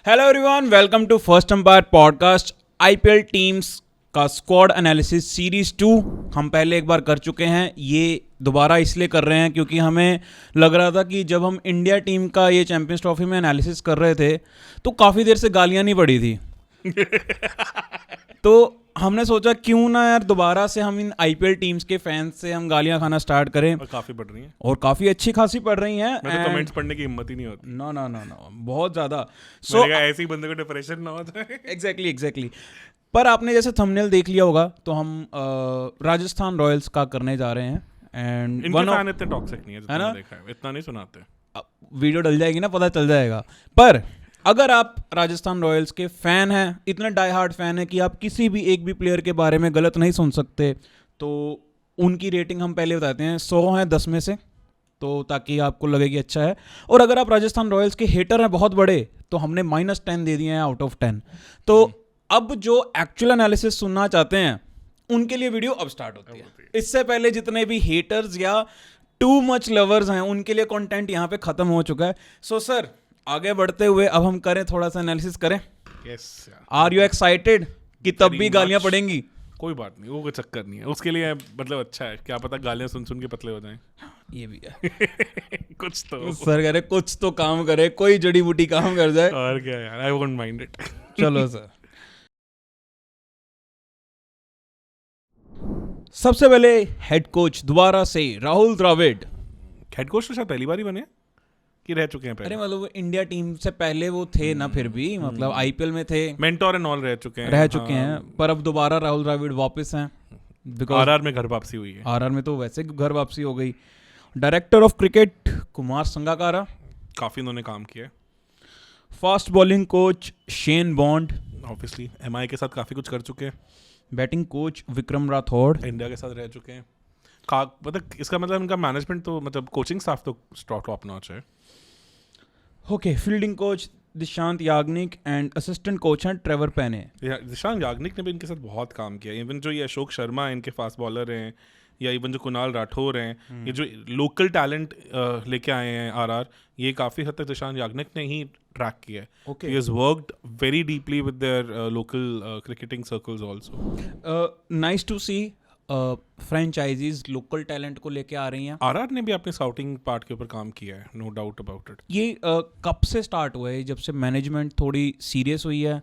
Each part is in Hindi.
Hello everyone, welcome to first umpire podcast. IPL teams का स्क्वाड एनालिसिस सीरीज 2 हम पहले एक बार कर चुके हैं। ये दोबारा इसलिए कर रहे हैं क्योंकि हमें लग रहा था कि जब हम इंडिया टीम का ये चैंपियंस ट्रॉफी में एनालिसिस कर रहे थे तो काफ़ी देर से गालियां नहीं पड़ी थी। तो हमने सोचा क्यों ना यार दोबारा से हम इन आईपीएल टीम्स के फैंस से हम गालियां खाना स्टार्ट करें। और काफी पढ़ रही हैं और काफ़ी अच्छी खासी पढ़ रही हैं। मैं तो कमेंट्स पढ़ने की हिम्मत ही नहीं होती। नो नो नो नो, बहुत ज़्यादा। मैंने कहा ऐसे ही बंदे को डिप्रेशन ना हो जाए। एग्जैक्टली। पर आपने जैसे थंबनेल देख लिया होगा तो हम राजस्थान रॉयल्स का करने जा रहे हैं। एंड इनके फैन इतने टॉक्सिक नहीं है जितना ना? देखा है, इतना नहीं सुनाते। वीडियो डल जाएगी ना, पता चल जाएगा। पर अगर आप राजस्थान रॉयल्स के फैन हैं, इतने डाई हार्ड फैन हैं कि आप किसी भी एक भी प्लेयर के बारे में गलत नहीं सुन सकते, तो उनकी रेटिंग हम पहले बताते हैं 100 हैं 10 में से, तो ताकि आपको लगे कि अच्छा है। और अगर आप राजस्थान रॉयल्स के हेटर हैं बहुत बड़े, तो हमने -10 दे दिए हैं आउट ऑफ 10। तो अब जो एक्चुअल एनालिसिस सुनना चाहते हैं उनके लिए वीडियो अब स्टार्ट होती है। इससे पहले जितने भी हेटर्स या टू मच लवर्स हैं उनके लिए कंटेंट यहाँ पे खत्म हो चुका है। सो सर, आगे बढ़ते हुए अब हम करें थोड़ा सा एनालिसिस करें। यस, आर यू एक्साइटेड कि तब भी गालियां पड़ेंगी? कोई बात नहीं, वो कोई चक्कर नहीं है उसके लिए। मतलब अच्छा है, क्या पता गालियां सुन सुन के पतले हो जाएं। ये भी है। कुछ तो सर कह रहे कुछ तो काम करे, कोई जड़ी बूटी काम कर जाए। और क्या यार, आई वोंट माइंड इट। चलो सर, सबसे पहले हेड कोच दोबारा से राहुल द्रविड़। हेड कोच तो शायद पहली बार ही बने कि रह चुके हैं अरे पहले। मतलब इंडिया टीम से पहले वो थे ना, फिर भी मतलब आईपीएल में थे, मेंटोर एंड ऑल रह चुके हैं। पर अब दोबारा राहुल द्रविड़ वापस हैं बिकॉज आरआर में घर वापसी हुई है। आरआर में तो वैसे घर वापसी हो गई। Director of cricket Kumar Sangakkara, काफी इन्होंने काम किया है। Fast bowling coach Shane bond, obviously MI के साथ काफी कुछ कर चुके हैं। Batting coach Vikram Rathore, India के साथ रह चुके हैं। मतलब इसका मतलब इनका मैनेजमेंट तो मतलब कोचिंग स्टाफ तो टॉप नॉच है। Okay. Fielding coach Dishant Yagnik and assistant coach हैं ट्रेवर पेने। दिशांत याग्निक ने भी इनके साथ बहुत काम किया। इवन जो ये अशोक शर्मा इनके फास्ट बॉलर हैं, या इवन जो कुणाल राठौर हैं, ये जो लोकल टैलेंट लेके आए हैं आरआर, ये काफ़ी हद तक दिशांत याग्निक ने ही ट्रैक किया है। Okay. He has worked very deeply with their local cricketing circles also. Nice to see franchises local talent को लेके आ रही हैं। आरआर ने भी अपने स्काउटिंग पार्ट के ऊपर काम किया है, नो डाउट अबाउट इट। ये कब से स्टार्ट हुआ है? जब से मैनेजमेंट थोड़ी सीरियस हुई है,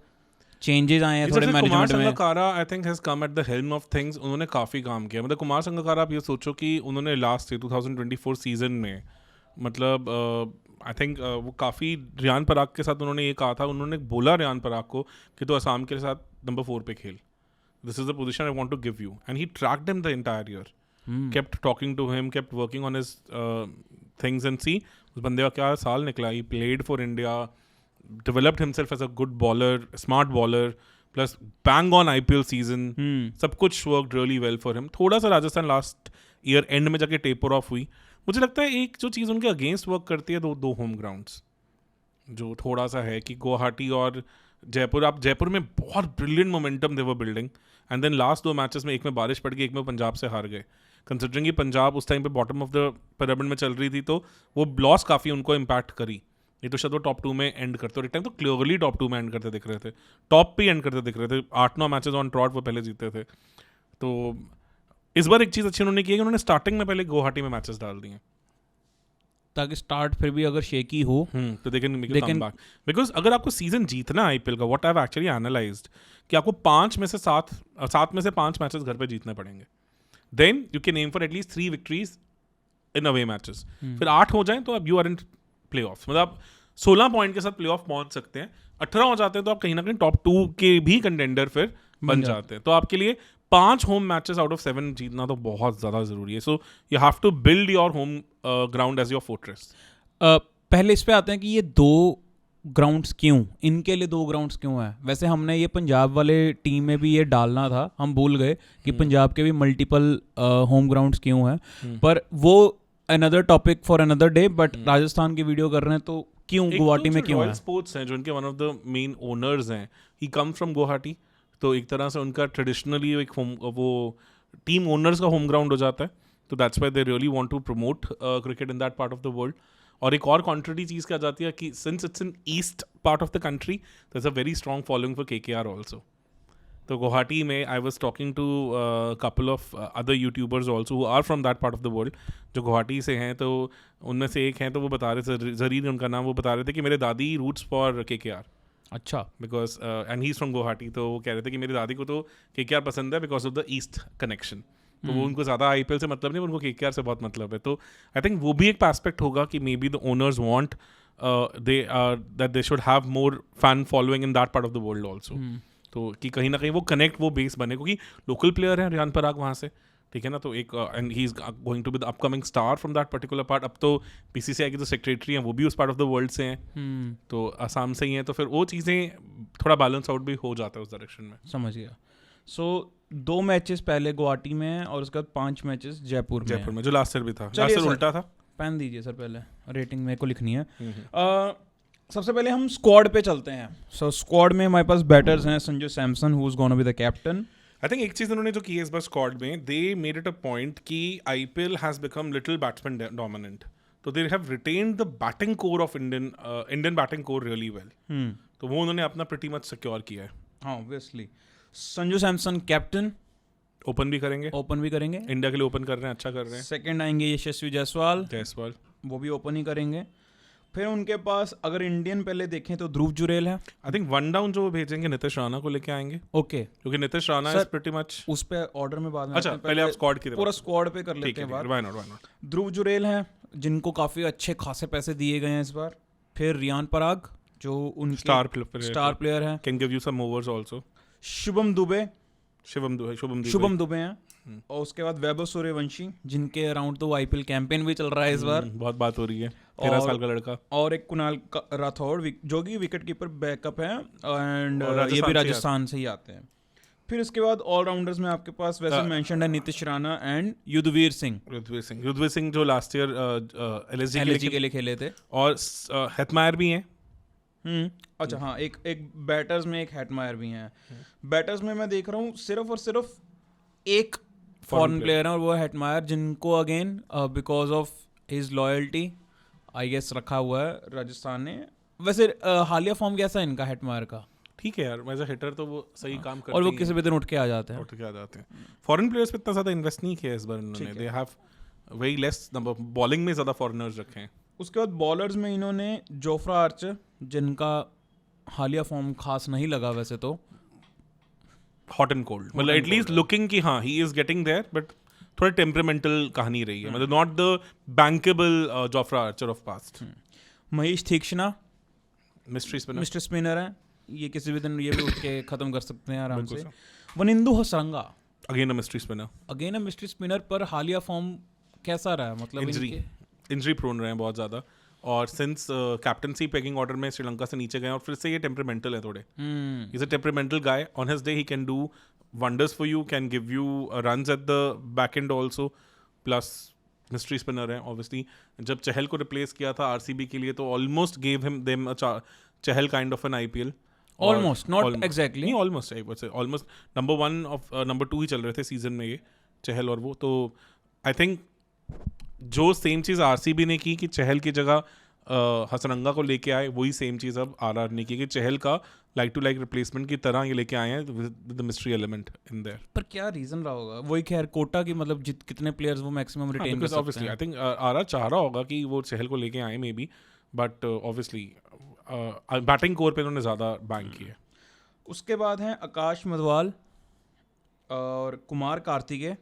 चेंजेस आए हैं थोड़े मैनेजमेंट में। Kumar Sangakkara I think has come at the helm of things. उन्होंने काफ़ी काम किया। मतलब कुमार संगकारा, आप ये सोचो कि उन्होंने लास्ट 2024 सीजन में मतलब आई थिंक वो काफ़ी रियान पराग के साथ उन्होंने ये कहा था, उन्होंने बोला रियान पराग को कि तो असम के साथ नंबर 4 पे खेल, this is the position I want to give you, and he tracked him the entire year, kept talking to him, kept working on his things and see उस बंदे का क्या साल निकला। He played for India, developed himself as a good bowler, smart bowler, plus bang on IPL season. सब कुछ worked really well for him. थोड़ा सा राजस्थान लास्ट ईयर एंड में जाके टेपर ऑफ हुई। मुझे लगता है एक जो चीज़ उनके अगेंस्ट वर्क करती है, दो होम ग्राउंड्स जो थोड़ा सा है कि गुवाहाटी और जयपुर। आप जयपुर में बहुत brilliant momentum they were building, and then last 2 matches में एक में बारिश पड़ गई, एक में पंजाब से हार गए। कंसिडरिंग कि पंजाब उस टाइम पे बॉटम ऑफ द पिरामिड में चल रही थी, तो वो लॉस काफ़ी उनको इम्पैक्ट करी। ये तो शायद वो टॉप 2 में एंड करते, और एक टाइम तो क्लियरली टॉप 2 में एंड करते दिख रहे थे, टॉप पे एंड करते दिख रहे थे। 8-9 मैचेस ऑन ट्रॉट वो पहले जीते थे। तो इस बार एक चीज़ अच्छी उन्होंने की है कि उन्होंने स्टार्टिंग में पहले गुवाहाटी में मैचेस डाल दिए, ताकि स्टार्ट फिर भी अगर शेकी हो तो they can make a comeback. Because अगर आपको सीजन जीतना है आईपीएल का, what I have actually analysed, कि आपको 5 में से 5 मैचेस घर पे जीतने पड़ेंगे। Then you can aim for at least 3 victories in away matches. फिर 8 हो जाए तो अब you are in playoff, मतलब आप 16 पॉइंट के साथ प्ले ऑफ पहुंच सकते हैं। 18 हो जाते हैं तो आप कहीं ना कहीं टॉप 2 के भी कंटेंडर फिर बन जाते हैं। तो आपके लिए 5 होम मैचेस आउट ऑफ 7 जीतना तो बहुत ज़्यादा ज़रूरी है। So you have to build your home ground as your fortress. पहले इस पे आते हैं कि ये 2 ग्राउंड्स क्यों, इनके लिए 2 ग्राउंड्स क्यों है। वैसे हमने ये पंजाब वाले टीम में भी ये डालना था, हम भूल गए कि पंजाब के भी मल्टीपल होम ग्राउंड्स क्यों हैं, पर वो another topic for another day. But Rajasthan की वीडियो कर रहे हैं तो क्यों गुवाहाटी में क्यों है? स्पोर्ट्स हैं जो इनके one of the main owners हैं, ही कम फ्रॉम गुवाहाटी, तो एक तरह से उनका ट्रेडिशनली एक वो टीम ओनर्स का होम ग्राउंड हो जाता है। तो that's why they really want to promote cricket in that part of the world. और एक और कॉन्ट्ररी चीज़ क्या जाती है कि since it's in east part of the country there is a very strong following for KKR also. तो गुवाहाटी में I was talking to couple of other YouTubers also who are from that part of the world, जो गुवाहाटी से हैं. तो उनमें से एक हैं, तो वो बता रहे थे, जरीर उनका नाम, वो बता रहे थे कि मेरे दादी रूट्स फॉर KKR. अच्छा. Because and he is from Guwahati. तो वो कह रहे थे कि मेरी दादी को तो KKR पसंद है because of the east connection. तो वो उनको ज़्यादा IPL से मतलब नहीं, उनको KKR से बहुत मतलब है. तो आई थिंक वो भी एक एस्पेक्ट होगा कि may be the owners want that they should have more fan following in that part of the world also. तो कि कहीं ना कहीं वो कनेक्ट, वो बेस बने, क्योंकि लोकल प्लेयर है रियान पराग वहाँ से, ठीक है ना. तो एक and he is going to be the upcoming star from that particular part. अब तो PCCI के जो सेक्रेटरी हैं वो भी उस पार्ट ऑफ द वर्ल्ड से हैं, तो आसाम से ही हैं. तो फिर वो चीज़ें थोड़ा बैलेंस आउट भी हो जाता है उस डायरेक्शन में. समझ गया. सो 2 मैचेस पहले गुवाहाटी में हैं और उसके बाद 5 मैचेस जयपुर में, जो लास्ट ईयर भी था. चलिए लास्ट ईयर सर, उल्टा था. पेन दीजिए सर, पहले रेटिंग मेरे को लिखनी है. सबसे पहले हम स्क्वाड पे चलते हैं. सो स्क्वाड में हमारे पास बैटर्स हैं Sanju Samson, who is gonna be the captain. I think एक चीज़ उन्होंने जो की है इस बार स्क्वाड में, they made it a point कि IPL has become little batsman dominant. तो they have retained the batting core of Indian batting core really well. तो वो उन्होंने अपना प्रीटी मच सिक्योर किया है. हाँ, obviously. Sanju Samson captain, open भी करेंगे, इंडिया के लिए ओपन कर रहे हैं, अच्छा कर रहे हैं. सेकंड आएंगे यशस्वी जायसवाल, वो भी ओपन ही करेंगे. फिर उनके पास अगर इंडियन पहले देखें तो ध्रुव जुरेल है. आई थिंक वन डाउन जो भेजेंगे नीतीश राणा को लेके आएंगे. ओके, क्योंकि Nitish Rana is pretty much उस पे ऑर्डर में बाद में. अच्छा, पहले आप स्क्वाड की पूरा स्क्वाड पे कर लेते हैं बात. Why not. ध्रुव जुरेल हैं जिनको काफी अच्छे खासे पैसे दिए गए हैं इस बार. फिर रियान पराग जो उनके स्टार प्लेयर हैं, can give you some overs also. Shubham Dubey हैं. और उसके बाद वैभव सूर्यवंशी, जिनके अराउंड तो IPL कैंपेन भी चल रहा है इस बार, बहुत बात हो रही है. 13 साल का लड़का. और एक कुणाल राठौड़ जो कि विकेट कीपर बैकअप है, एंड ये भी राजस्थान से ही आते हैं. फिर इसके बाद ऑलराउंडर्स में आपके पास वैसे मेंशन्ड है नीतीश राणा एंड युद्धवीर सिंह जो लास्ट ईयर LSG के लिए खेले थे. और हेटमायर भी हैं. अच्छा हाँ, एक बैटर्स में एक हेटमायर भी हैं. बैटर्स में मैं देख रहा हूँ सिर्फ और सिर्फ एक फॉरेन प्लेयर है, और वो है हेटमायर, जिनको again because of his loyalty I guess रखा हुआ है राजस्थान ने. वैसे हालिया फॉर्म कैसा है इनका हेटमायर का? ठीक है यार, एज अ हिटर तो वो सही काम करते हैं, और वो किसी भी दिन उठ के आ जाते हैं. फॉरेन प्लेयर्स पे इतना ज़्यादा इन्वेस्ट नहीं किया इस बार इन्होंने. They have very less number. Bowling में ज़्यादा फॉरेनर्स रखे हैं. उसके बाद बॉलर्स में इन्होंने जोफ्रा आर्चर, जिनका हालिया फॉर्म खास नहीं लगा वैसे तो, हॉट एंड कोल्ड, मतलब एटलीस्ट लुकिंग कि हाँ he is getting there, but थोड़ा टेम्परामेंटल कहानी रही है. मतलब not the bankable Jofra Archer of past. Mahesh Theekshana mystery spinner है, ये किसी भी दिन ये भी उठ के खत्म कर सकते हैं आराम से. Wanindu Hasaranga, again a mystery spinner, पर हालिया फॉर्म कैसा रहा है? मतलब इंजरी प्रोन रहे हैं बहुत ज़्यादा, और सिंस कैप्टनसी पेगिंग ऑर्डर में श्रीलंका से नीचे गए, और फिर से ये टेम्परामेंटल है थोड़े. Is a temperamental guy. On his day he can do wonders for you, can give you runs at the back and also. Plus mystery spinner है ऑब्वियसली. जब चहल को रिप्लेस किया था RCB के लिए, तो almost gave him them Chahal kind of an IPL. Almost, not exactly, almost number 1 और नंबर 2 ही चल रहे थे सीजन में ये चहल और वो. तो आई थिंक जो सेम चीज़ RCB ने की कि चहल की जगह हसरंगा को लेके आए, वही सेम चीज़ अब RR ने की कि चहल का लाइक टू लाइक रिप्लेसमेंट की तरह ये लेके आए हैं with the mystery element in their. पर क्या रीजन रहा होगा? वही खैर कोटा की, मतलब कितने प्लेयर्स वो मैक्सिमम रिटेन कर सकते हैं. आई थिंक RR चाह रहा होगा कि वो चहल को लेके आए may be, but obviously batting core पे उन्होंने ज़्यादा बैंक किया. उसके बाद हैं आकाश मधवाल और Kumar Kartikeya.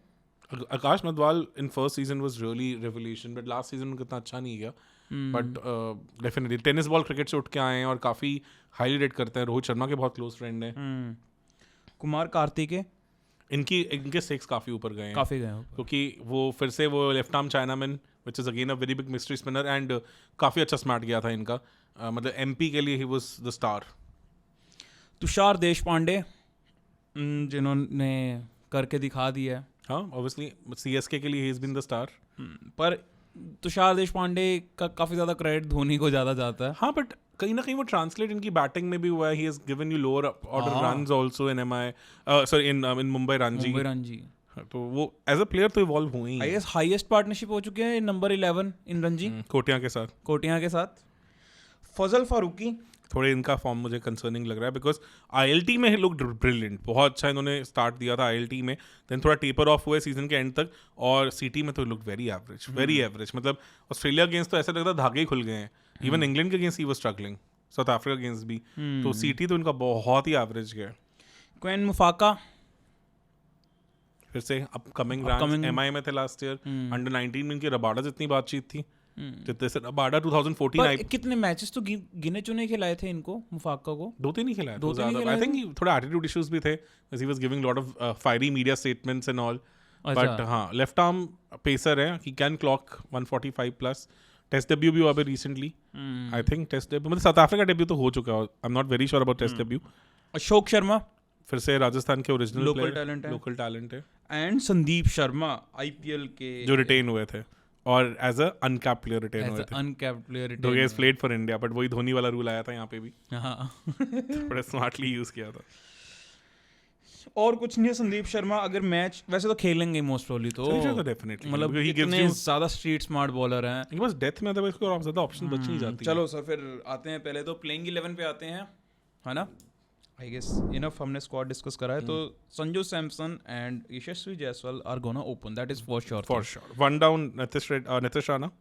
Akash Madhwal in first season was really revolution, but last season उनका इतना अच्छा नहीं गया. But definitely tennis ball cricket से उठ के आए हैं और काफ़ी हाईली रेट करते हैं. रोहित शर्मा के बहुत क्लोज फ्रेंड हैं. कुमार कार्तिकेय, इनके स्टेक्स काफ़ी ऊपर गए हैं, क्योंकि वो फिर से वो left arm chinaman, which is again a very big mystery spinner, and काफ़ी अच्छा स्मार्ट गया था इनका. मतलब MP के लिए he was the star. Tushar Deshpande, जिन्होंने करके दिखा दिया है. हाँ, ऑब्वियसली CSK के लिए he is been the star. पर तुषार देशपांडे का काफ़ी ज़्यादा क्रेडिट धोनी को ज़्यादा जाता है. हाँ, बट कहीं ना कहीं वो ट्रांसलेट इनकी बैटिंग में भी हुआ है. He has given you lower order runs also in in Mumbai Ranji. तो वो एज अ प्लेयर तो इवॉल्व हुए ही आई हैं। गेस हाईएस्ट पार्टनरशिप हो चुकी है नंबर 11 इन रणजी कोटिया के साथ कोटिया के साथ। फजल फारूकी थोड़े इनका फॉर्म मुझे कंसर्निंग लग रहा है बिकॉज आईएलटी में लोग ब्रिलियंट, बहुत अच्छा इन्होंने स्टार्ट दिया था आईएलटी में, देन थोड़ा टेपर ऑफ हुए सीजन के एंड तक, और सीटी में तो लुक वेरी एवरेज। मतलब ऑस्ट्रेलिया अगेंस्ट तो ऐसा लगता धागे ही खुल गए हैं, इवन इंग्लैंड के against he was struggling, south Africa against भी, तो सीटी तो इनका बहुत ही एवरेज गया। क्वेन मुफाका फिर से अपकमिंग रैंक्स एमआई में थे लास्ट ईयर, अंडर 19 में इनकी रबाडा जितनी बातचीत थी, जितने से रबाडा 2014 पर कितने मैचेस तो गिने चुने खिलाए थे इनको मुफाका को, 2-3 ही खिलाया, दो तीन ही खिलाए आई थिंक थोड़ा एटीट्यूड इश्यूज भी थे, he was giving lot of fiery media statements and all, but हाँ लेफ्ट आर्म पेसर है, he can clock 145 plus. Test debut भी हुआ अभी recently, I think test debut मतलब साउथ अफ्रीका डेब्यू तो हो चुका है, I am not very sure about test debut. Ashok Sharma फिर से राजस्थान के ओरिजिनल लोकल टैलेंट है, एंड संदीप शर्मा आईपीएल के जो रिटेन हुए थे और as a uncapped player retain हुए थे, अनकैप्ड प्लेयर दो guess played for India, but वही धोनी वाला रूल आया था यहाँ पे भी, हाँ बड़ा स्मार्टली यूज किया था। और कुछ नहीं है संदीप शर्मा, अगर मैच वैसे तो खेलेंगे मोस्ट प्रोबब्ली तो डेफिनेटली मतलब इतने ज्यादा स्ट्रीट स्मार्ट बॉलर हैं, इनके पास डेथ में अदरवाइज कोई और ज्यादा ऑप्शन बच नहीं जाती। चलो सर फिर आते हैं पहले तो प्लेइंग 11 पे आते हैं, है ना। आई गेस इनफ हमने स्क्वाड डिस्कस करा है, तो Sanju Samson and Yashasvi Jaiswal are gonna open, that is for sure. One down Nitish Rana,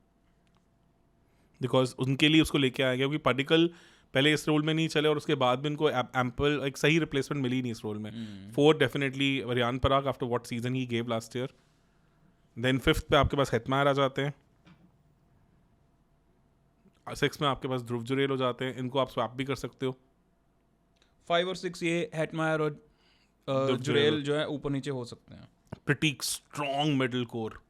because उनके लिए उसको लेके आया गया, क्योंकि पार्टिकल पहले इस रोल में नहीं चले और उसके बाद भी उनको एम्पल एक सही रिप्लेसमेंट मिली नहीं इस रोल में। 4 definitely Riyan Parag after what season he gave last year, then 5th पे आपके पास हेटमायर आ जाते हैं, 6 में आपके पास ध्रुव जुरेल हो जाते हैं, इनको आप स्वैप भी कर सकते हो। 5 और 6 ये हेटमायर और जुरेल जो है ऊपर नीचे हो सकते हैं। प्रिटी स्ट्रॉन्ग मिडिल कोर,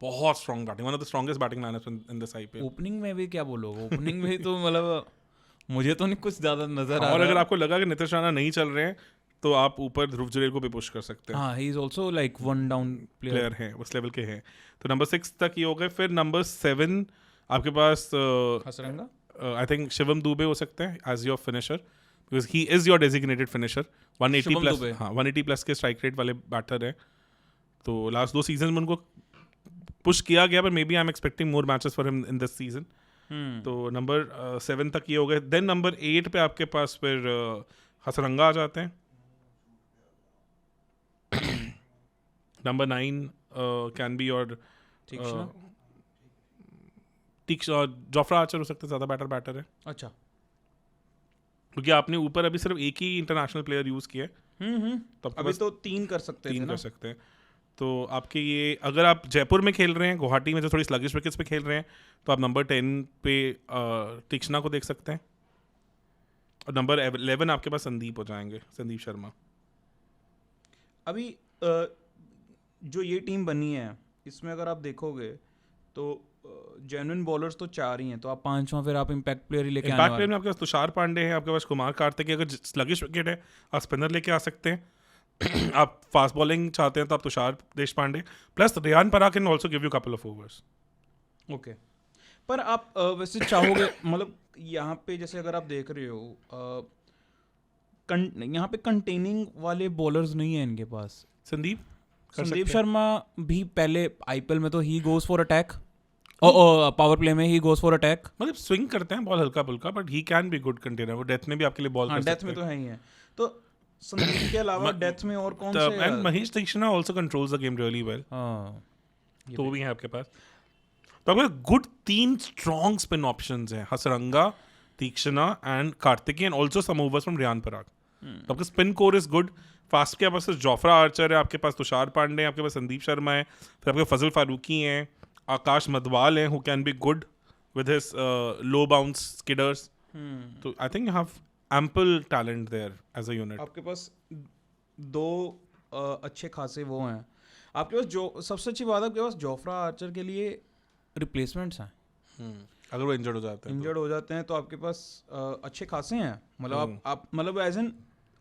बहुत strong batting, one of the strongest batting line-ups in this IPL. Opening में भी क्या बोलोगे, ओपनिंग में तो मतलब मुझे तो नहीं कुछ ज्यादा नजर आ रहा। और अगर आपको लगा कि नितिश राणा नहीं चल रहे हैं तो आप ऊपर ध्रुव जुरेल को भी पुश कर सकते हैं। हाँ, he is also like one down player हैं, उस लेवल के हैं। तो नंबर 6 तक ये हो गए। फिर नंबर 7 आपके पास हसरंगा, आई थिंक शिवम दुबे हो सकते हैं as your finisher, because he is your designated finisher. 180 plus, हाँ 180 प्लस के स्ट्राइक रेट वाले बैटर हैं। तो लास्ट 2 सीजन में उनको पुश किया गया, पर maybe I am expecting more matches for him in this season. तो नंबर 7 तक ये हो गए। देन नंबर 8 पे आपके पास फिर हसरंगा आ जाते हैं। नंबर 9 कैन बी और जोफ्रा आर्चर हो सकते हैं, ज़्यादा बैटर है। अच्छा, क्योंकि आपने ऊपर अभी सिर्फ एक ही इंटरनेशनल प्लेयर यूज़ किया है, तो अभी तो 3 कर सकते हैं, 3 कर सकते हैं। तो आपके ये अगर आप जयपुर में खेल रहे हैं, गुवाहाटी में जो थोड़ी स्लगिश विकेट्स पे खेल रहे हैं, तो आप नंबर 10 पे तीक्ष्णा को देख सकते हैं, और नंबर 11 आपके पास संदीप हो जाएंगे, संदीप शर्मा। अभी जो ये टीम बनी है इसमें अगर आप देखोगे तो जेन्युइन बॉलर्स तो 4 ही हैं, तो आप 5वां फिर आप इम्पैक्ट प्लेयर ही लेके आने वाले। इम्पैक्ट प्लेयर में आपके पास तुषार पांडे है, आपके पास कुमार कार्तिक है। अगर स्लगिश विकेट है आप स्पिनर लेके आ सकते हैं। आप फास्ट बॉलिंग चाहते हैं तो आप Tushar Deshpande plus Riyan Parag can also give you couple of overs. Okay, पर आप वैसे चाहोगे मतलब यहाँ पे जैसे अगर आप देख रहे हो यहाँ पे कंटेनिंग वाले बॉलर्स नहीं है इनके पास। संदीप शर्मा भी पहले आईपीएल में तो he goes for attack, power play में ही गोज फॉर अटैक, मतलब स्विंग करते हैं बॉल हल्का फुल्का, but he can be good container. वो डेथ में भी आपके लिए बॉल कर सकते हैं। डेथ में तो है ही है। तो संदीप के अलावा डेथ में और कौन से? And Mahesh Theekshana also controls the game really well. तो भी है आपके पास। तो आपके गुड 3 स्ट्रॉन्ग स्पिन ऑप्शंस हैं, Hasaranga, Theekshana and Kartikeya, and also some overs from Riyan Parag. तो आपका spin core is good. Fast के पास जोफ्रा आर्चर है, आपके पास तुषार पांडे है, आपके पास संदीप शर्मा है, फिर आपके फजल फारूकी हैं, आकाश मधवाल हैं, who can be good with his low bounce skidders. तो I think you have ample talent there as a unit. आपके पास 2 अच्छे खासे वो हैं। आपके पास जो सबसे अच्छी बात है, आपके पास जोफ्रा आर्चर के लिए रिप्लेसमेंट्स हैं। अगर वो इंजर्ड हो जाते हैं तो आपके पास अच्छे खासे हैं। मतलब आप मतलब एज एन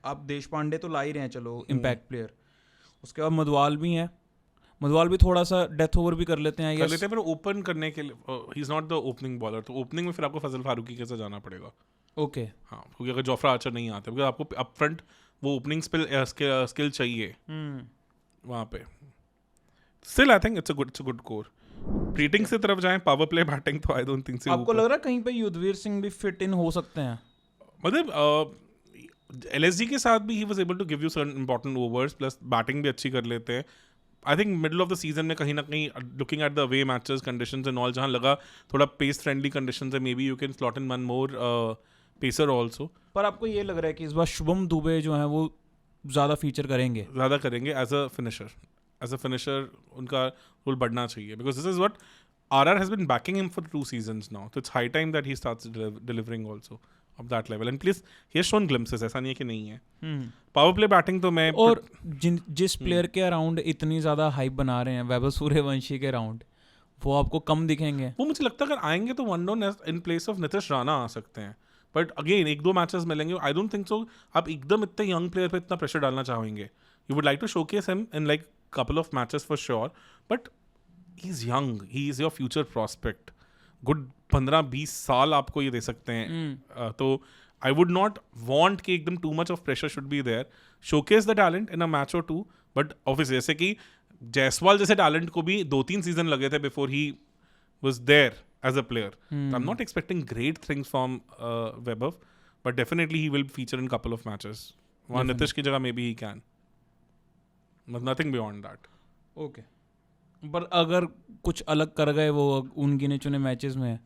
आप देश पांडे तो ला ही रहे हैं, चलो इम्पैक्ट प्लेयर। उसके बाद मधवाल भी हैं, मधवाल भी थोड़ा सा डेथ ओवर भी कर लेते हैं, पर ओपन करने के लिए he is not the opening bowler. तो ओपनिंग में फिर आपको फजल फारूकी के साथ जाना पड़ेगा। ओके, हाँ, क्योंकि अगर जोफ्रा आर्चर नहीं आते, क्योंकि आपको अप फ्रंट वो ओपनिंग स्किल चाहिए वहाँ पे। Still, I think it's a good core. Treating से तरफ जाएं, power play batting तो I don't think से आपको लग रहा है कहीं पे युद्धवीर सिंह भी फिट इन हो सकते हैं? मतलब LSG के साथ भी he was able to give you certain important overs, plus batting भी अच्छी कर लेते हैं. I think middle of the season में कहीं ना कहीं looking at the away matches, conditions and all, जहाँ लगा थोड़ा pace friendly conditions है, maybe you can slot in one more pacer also. पर आपको ये लग रहा है कि इस बार शुभम दुबे जो है वो ज़्यादा फीचर करेंगे? ज़्यादा करेंगे as a finisher उनका रोल बढ़ना चाहिए, because this is what RR has been backing him for 2 seasons now, so it's high time that he starts delivering also of that level, and please he has shown glimpses, ऐसा नहीं है कि नहीं है. पावर प्ले बैटिंग तो मैं और जिस प्लेयर के अराउंड इतनी ज़्यादा हाइप बना रहे हैं, वैभव सूर्यवंशी के अराउंड, वो आपको कम दिखेंगे? वो मुझे लगता है अगर आएंगे तो one down in place of Nitish Rana आ सकते हैं, बट अगेन 1-2 मैचेस मिलेंगे. आई डोंट थिंक सो आप एकदम इतने यंग प्लेयर पे इतना प्रेशर डालना चाहेंगे. You would like to showcase him in like couple of matches for sure, but he's young, he is your future prospect. Good 15-20 साल आपको ये दे सकते हैं. तो I would not want कि एकदम too much of pressure should be there. Showcase the talent in a match or two, but obviously जैसे कि जायसवाल जैसे talent को भी 2-3 सीजन लगे थे before he was there as a player. I'm not expecting great things from Vaibhav, but definitely he will feature in couple of matches. वहाँ नितिश की जगह maybe he can. But nothing beyond that. Okay. पर अगर कुछ अलग कर गए वो उन गिने चुने मैचेस में,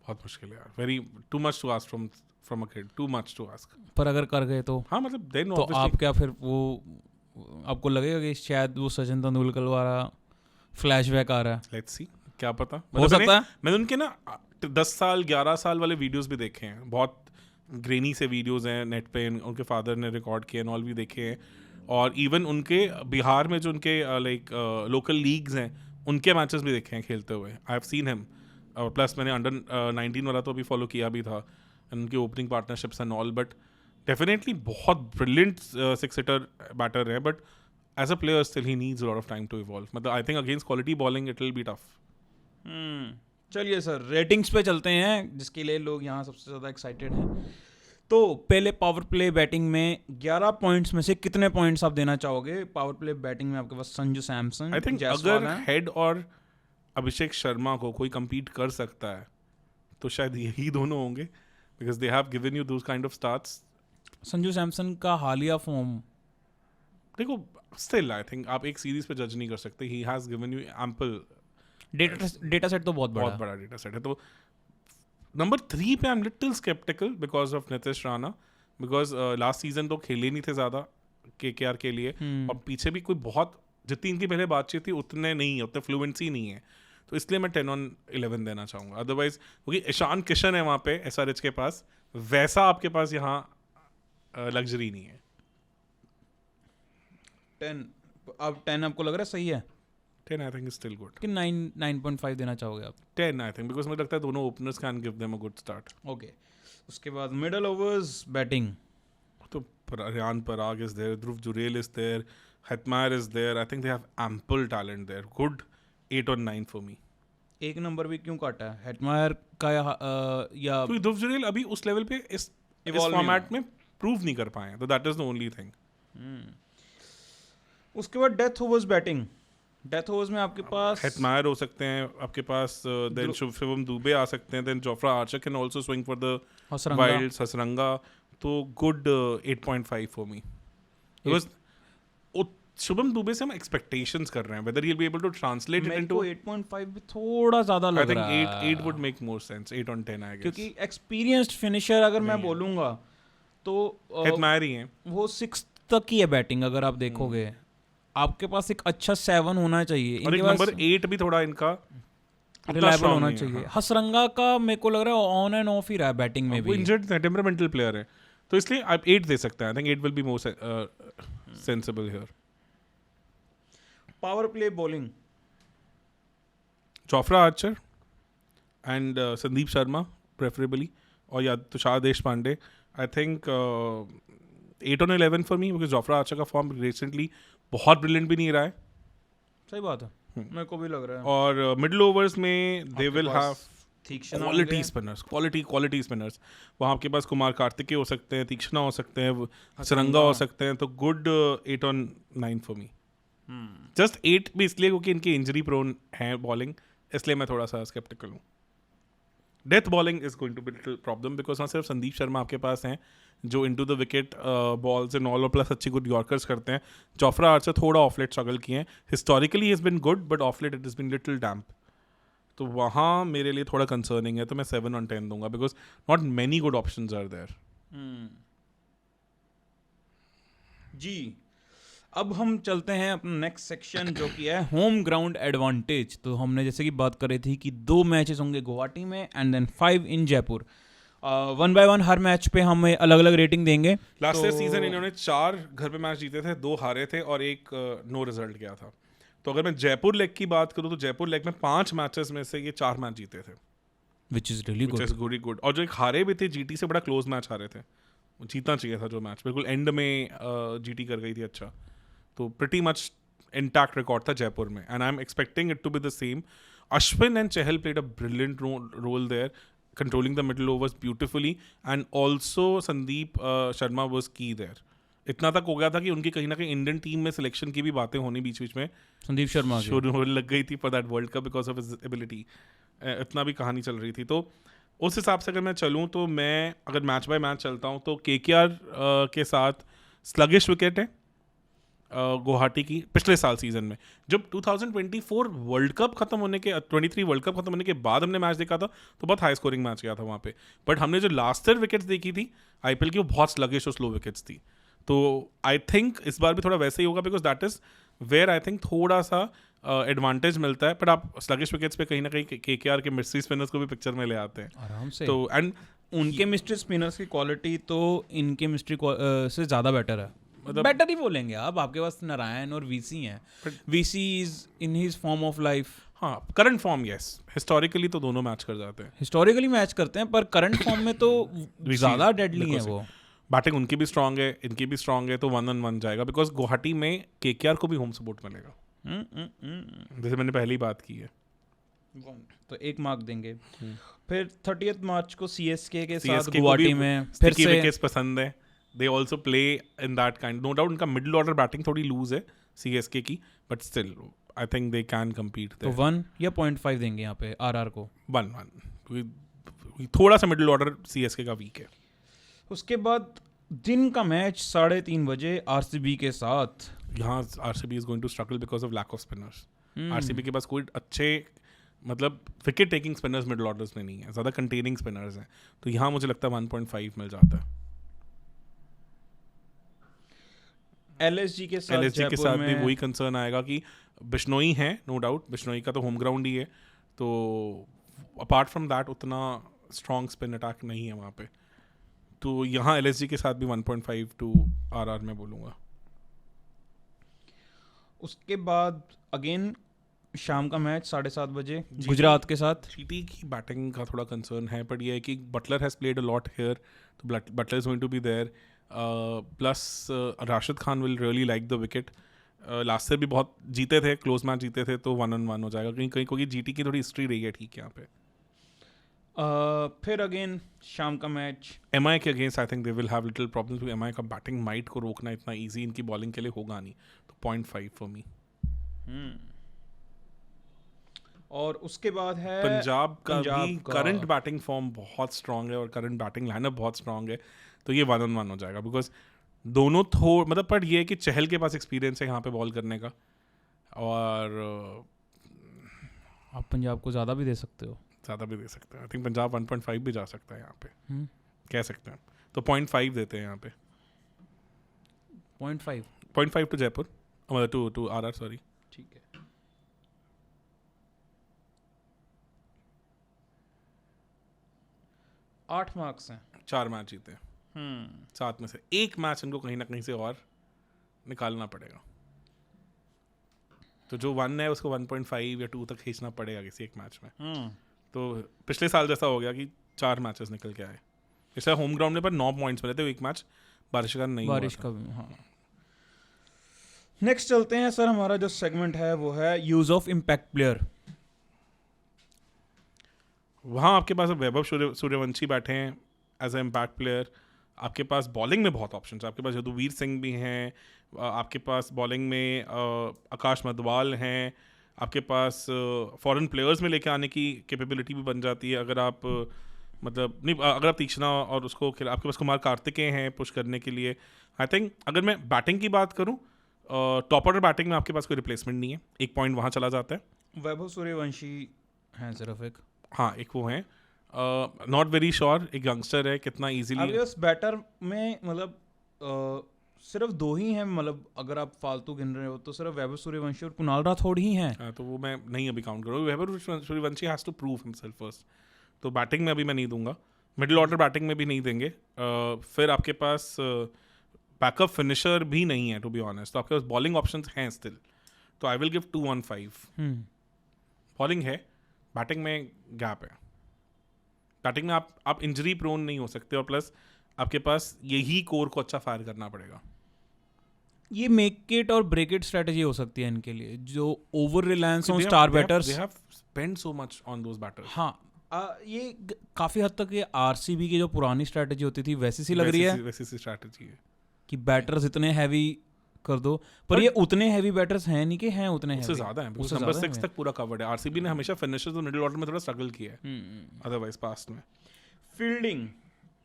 बहुत मुश्किल है यार. Very too much to ask from a kid. Too much to ask. पर अगर कर गए तो हाँ मतलब then तो obviously आप क्या फिर वो आपको लगेगा कि शायद वो सचिन तेंदुलकर वाला फ्लैशबैक आ रहा है? let's see, क्या पता. हो सकता है. मैंने उनके ना 10 साल 11 साल वाले वीडियोस भी देखे हैं. बहुत ग्रेनी से वीडियोस हैं नेट पे, उनके फादर ने रिकॉर्ड किए और भी देखे हैं. और इवन उनके बिहार में जो उनके लाइक लोकल लीग्स हैं उनके मैचेस भी देखे हैं खेलते हुए. I have seen him. और प्लस मैंने अंडर 19 वाला तो अभी फॉलो किया भी था, उनके opening partnerships and all. But definitely बहुत ब्रिलियंट 6 हिटर बैटर है, but as a player still he needs a lot of time to evolve. मतलब I think against quality bowling it will be tough. चलिए सर, रेटिंग्स पे चलते हैं जिसके लिए लोग यहाँ सबसे ज़्यादा एक्साइटेड हैं. तो पहले पावर प्ले बैटिंग में 11 पॉइंट्स में से कितने पॉइंट्स आप देना चाहोगे? पावर प्ले बैटिंग में आपके पास संजू सैमसन, आई थिंक अगर हेड और अभिषेक शर्मा को कोई compete कर सकता है तो शायद यही दोनों होंगे, because they have given you those kind of starts. Sanju Samson का हालिया फॉर्म देखो, स्टिल आई थिंक आप एक सीरीज पे जज नहीं कर सकते. ही has given you ample data set तो बहुत बड़ा डेटा सेट है. तो नंबर 3 पे I am little sceptical because of Nitish Rana, because last season तो खेले नहीं थे ज़्यादा KKR के लिए, और पीछे भी कोई बहुत जितनी इनकी पहले बातचीत थी उतने नहीं है, उतने फ्लुएंसी नहीं है. तो इसलिए मैं 10/11 देना चाहूँगा. अदरवाइज क्योंकि ईशान किशन है वहाँ पे SRH के पास, वैसा आपके पास यहाँ लग्जरी नहीं है. 10. अब 10 आपको लग रहा है सही है? 10 I think is still good. कि 9.5 देना चाहोगे आप? 10 आई थिंक, बिकॉज मुझे लगता है दोनों openers can give them a good start. Okay. उसके बाद मिडल ओवर्स बैटिंग तो Riyan Parag is there, Dhruv Jurel is there, Hetmyer is there. I think they have ample talent there. Good 8 और 9 फॉर मी. एक नंबर भी क्यों काटा है हेटमायर का या क्योंकि ध्रुव जुरेल अभी उस लेवल पे इस फॉर्मेट में प्रूव नहीं कर पाए, तो that is the only thing. उसके बाद death overs batting. Death overs में आपके पास हेटमायर हो सकते हैं आपके पास, देन शिवम दुबे आ सकते हैं, then Jofra Archer can also swing for the wilds, Hasaranga. तो good 8.5 for me, because Shubham Dube से हम एक्सपेक्टेशंस कर रहे हैं, whether he will be able to translate it into 8.5 भी थोड़ा ज्यादा लग रहा है. I think 8 would make more sense. 8 on 10 I guess, क्योंकि एक्सपीरियंस्ड फिनिशर अगर मैं बोलूंगा तो हेटमायर ही है. वो 6 तक ही है बैटिंग. अगर आप देखोगे आपके पास एक अच्छा 7 होना चाहिए, और एक नंबर 8 भी थोड़ा इनका रिलायबल होना चाहिए. हसरंगा का मेरे को लग रहा है ऑन एंड ऑफ ही रहा है बैटिंग में भी. वो इंजर्ड है, टेम्परामेंटल प्लेयर है, तो इसलिए आप 8 दे सकते हैं. आई think 8 will be more sensible here. Power play bowling Jofra Archer and Sandeep Sharma preferably, और या तुषार देशपांडे. आई think 8 on 11 for me, because Jofra Archer का फॉर्म रिसेंटली बहुत ब्रिलियंट भी नहीं रहा है. सही बात है, मेरे को भी लग रहा है. और मिडिल ओवर्स में they will have Theekshana quality spinners, quality spinners. वहाँ आपके पास कुमार कार्तिकेय हो सकते हैं, तीक्ष्णा हो सकते हैं, हसरंगा हो सकते हैं. तो good 8 on 9 for me. Just 8 भी इसलिए क्योंकि इनकी इंजरी प्रोन है बॉलिंग, इसलिए मैं थोड़ा सा स्केप्टिकल हूँ. Death bowling is going to be little problem because वहाँ सिर्फ संदीप शर्मा आपके पास हैं जो into the wicket balls and all और प्लस अच्छी गुड यॉर्कर्स करते हैं. जोफ्रा आर्चर थोड़ा ऑफलेट स्ट्रगल किए हैं. Historically is been good but of late it is been little damp. तो वहाँ मेरे लिए थोड़ा कंसर्निंग है. तो मैं 7 on 10 दूंगा because not many good options are there. जी, अब हम चलते हैं अपना नेक्स्ट सेक्शन जो कि है होम ग्राउंड एडवांटेज. तो हमने जैसे कि बात कर रही थी कि 2 मैचेस होंगे गुवाहाटी में and then 5 in Jaipur. 1 by 1 हर मैच पे हमें अलग अलग रेटिंग देंगे. लास्ट ईयर सीजन इन्होंने 4 घर पे मैच जीते थे, 2 हारे थे और 1 नो रिजल्ट गया था. तो अगर मैं जयपुर लेग की बात करूँ तो जयपुर लेग में 5 मैचेस में से ये 4 मैच जीते थे, which is really good good. और जो एक हारे भी थे जीटी से, बड़ा क्लोज मैच हारे थे. जीतना चाहिए था जो मैच, बिल्कुल एंड में जीटी कर गई थी. अच्छा, तो प्रिटी मच इंटैक्ट रिकॉर्ड था जयपुर में and I am expecting it to be the same. Ashwin and Chahal played a brilliant role there, controlling the middle overs beautifully and also Sandeep Sharma was key there. इतना तक हो गया था कि उनकी कहीं ना कहीं इंडियन टीम में सिलेक्शन की भी बातें होनी बीच बीच में संदीप शर्मा शुरू होने लग गई थी for that world cup because of his ability. इतना भी कहानी चल रही थी. तो उस हिसाब से अगर मैं चलूँ तो मैं अगर मैच बाय मैच चलता हूँ तो केकेआर के साथ स्लगिश विकेट है गुवाहाटी की पिछले साल सीजन में. जब 2024 वर्ल्ड कप खत्म होने के 23 वर्ल्ड कप खत्म होने के बाद हमने मैच देखा था तो बहुत हाई स्कोरिंग मैच गया था वहाँ पे. बट हमने जो लास्ट ईयर विकेट्स देखी थी आईपीएल की वो बहुत स्लगिश और स्लो विकेट्स थी. तो आई थिंक इस बार भी थोड़ा वैसे ही होगा because that is where I think थोड़ा सा एडवांटेज मिलता है. बट आप स्लगिश विकेट्स पे कहीं ना कहीं केकेआर के मिस्ट्री स्पिनर्स को भी पिक्चर में ले आते हैं आराम से. तो एंड उनके मिस्ट्री स्पिनर्स की क्वालिटी तो इनके मिस्ट्री से ज़्यादा बेटर है. मतलब बेटर ही बोलेंगे आप. आपके पास नारायण और वीसी हैं. VC is in his form of life. हाँ, करंट फॉर्म यस. हिस्टोरिकली तो दोनों मैच कर जाते हैं, हिस्टोरिकली मैच करते हैं, पर करंट फॉर्म में तो ज़्यादा डेडली है वो. बैटिंग उनकी भी स्ट्रांग है, इनकी भी स्ट्रांग है. तो 1 on 1 जाएगा बिकॉज गुवाहाटी में केकेआर को भी होम सपोर्ट मिलेगा, जैसे मैंने पहले ही बात की है. तो 1 मार्क देंगे. फिर 30 मार्च को सीएसके के साथ CSK गुवाहाटी में फिर से विकेट्स पसंद है. They also play in that kind. No doubt उनका मिडिल ऑर्डर बैटिंग थोड़ी लूज है सीएसके की, but still I think they can compete. तो 1 या 0.5 देंगे यहाँ पे आरआर को. 1 थोड़ा सा मिडिल ऑर्डर सीएसके का वीक है. उसके बाद दिन का मैच 3:30 बजे आरसीबी के साथ. यहाँ RCB is going to struggle because of lack of spinners. RCB के पास कोई अच्छे मतलब wicket taking spinners middle orders में नहीं है, ज़्यादा कंटेनिंग स्पिनर्स हैं. तो यहाँ मुझे लगता है 1.5 मिल जाता है. एलएसजी के साथ भी वही कंसर्न आएगा कि बिश्नोई है, नो डाउट बिश्नोई का तो होम ग्राउंड ही है. तो अपार्ट फ्रॉम दैट उतना स्ट्रॉन्ग स्पिन अटैक नहीं है वहाँ पे. तो यहाँ एलएसजी के साथ भी 1.5 टू आरआर में बोलूँगा. उसके बाद अगेन शाम का मैच 7:30 बजे गुजरात के साथ. जीटी की बैटिंग का थोड़ा कंसर्न है, बट ये है कि Buttler has played a lot here, तो Buttler is going to be there. Plus Rashid Khan will really like the wicket. Last year भी बहुत जीते थे, क्लोज मैच जीते थे. तो 1 on 1 हो जाएगा कहीं कहीं, क्योंकि जीटी की थोड़ी हिस्ट्री रही है ठीक यहाँ पे. फिर अगेन शाम का मैच एमआई के against I think they will have little problems. MI का बैटिंग माइट को रोकना इतना इजी इनकी बॉलिंग के लिए होगा नहीं. तो 0.5 फॉर मी. और उसके बाद है पंजाब का भी करंट बैटिंग फॉर्म बहुत स्ट्रांग है और करंट बैटिंग लाइनअप बहुत स्ट्रांग है. तो ये 1 on 1 हो जाएगा बिकॉज दोनों मतलब पर ये है कि चहल के पास एक्सपीरियंस है यहाँ पे बॉल करने का. और आप पंजाब को ज़्यादा भी दे सकते हो. ज़्यादा भी दे सकते हैं. आई थिंक पंजाब 1.5 भी जा सकता है यहाँ पे. कह सकते हैं. तो 0.5 देते हैं यहाँ पे. 0.5 टू जयपुर, मतलब टू आरआर सॉरी. ठीक है. आठ मार्क्स हैं. 4 मैच जीते. 7 में से 1 मैच इनको कहीं ना कहीं से और निकालना पड़ेगा. तो जो 1 है उसको 1.5 या 2 तक खींचना पड़ेगा किसी एक मैच में. तो पिछले साल जैसा हो गया कि 4 मैचेस निकल के आए. इसलिए होम ग्राउंड में पर 9 पॉइंट्स मिले थे. 1 मैच बारिश का नहीं, बारिश का भी. हाँ. नेक्स्ट चलते हैं सर. हमारा जो सेगमेंट है वो है यूज ऑफ इम्पैक्ट प्लेयर. वहाँ आपके पास वैभव सूर्यवंशी बैठे हैं एज ए इम्पैक्ट प्लेयर. आपके पास बॉलिंग में बहुत ऑप्शन है, आपके पास यदुवीर सिंह भी हैं, आपके पास बॉलिंग में आकाश मदवाल हैं, आपके पास फॉरेन प्लेयर्स में लेके आने की कैपेबिलिटी भी बन जाती है अगर आप मतलब नहीं, अगर आप तीक्ष्णा और उसको आपके पास कुमार कार्तिकेय हैं पुश करने के लिए। आई थिंक अगर मैं बैटिंग की बात करूँ, टॉप ऑर्डर बैटिंग में आपके पास कोई रिप्लेसमेंट नहीं है, एक पॉइंट वहाँ चला जाता है। वैभव सूर्यवंशी हैं सिर्फ एक, हाँ एक वो हैं, नॉट वेरी श्योर, एक यंगस्टर है, कितना इजीली। अभी उस बैटर में मतलब सिर्फ दो ही हैं, मतलब अगर आप फालतू गिन रहे हो तो सिर्फ वैभव सूर्यवंशी और कुणाल राठौड़ ही हैं। हाँ तो वो मैं नहीं अभी काउंट करूँ, Vaibhav Suryavanshi has to prove himself first, तो बैटिंग में अभी मैं नहीं दूंगा, मिडिल ऑर्डर बैटिंग में भी नहीं देंगे। फिर आपके पास बैकअप फिनिशर भी नहीं है टू बी ऑनेस्ट, तो आपके पास बॉलिंग ऑप्शंस हैं स्टिल, तो I will give 2 on 5। Bowling है, बैटिंग में गैप है। बैटिंग में आप इंजरी प्रोन नहीं हो सकते, और प्लस आपके पास यही कोर को अच्छा फायर करना पड़ेगा। ये मेक इट और ब्रेक इट स्ट्रेटजी हो सकती है इनके लिए, जो over reliance on star batters. They have spent so much on those batters. हाँ, ये काफी हद तक ये आरसीबी की जो पुरानी स्ट्रेटजी होती थी वैसी सी लग रही है, वैसी सी स्ट्रेटजी है कि बैटर्स इतने हैवी कर दो, पर ये उतने हैवी बैटर्स हैं नहीं कि हैं उतने उससे हैवी, ज्यादा है, उससे नंबर ज्यादा 6 हैं। तक पूरा कवर्ड है। आरसीबी ने हमेशा फिनिशर्स और मिडिल ऑर्डर में थोड़ा स्ट्रगल किया है अदरवाइज पास्ट में।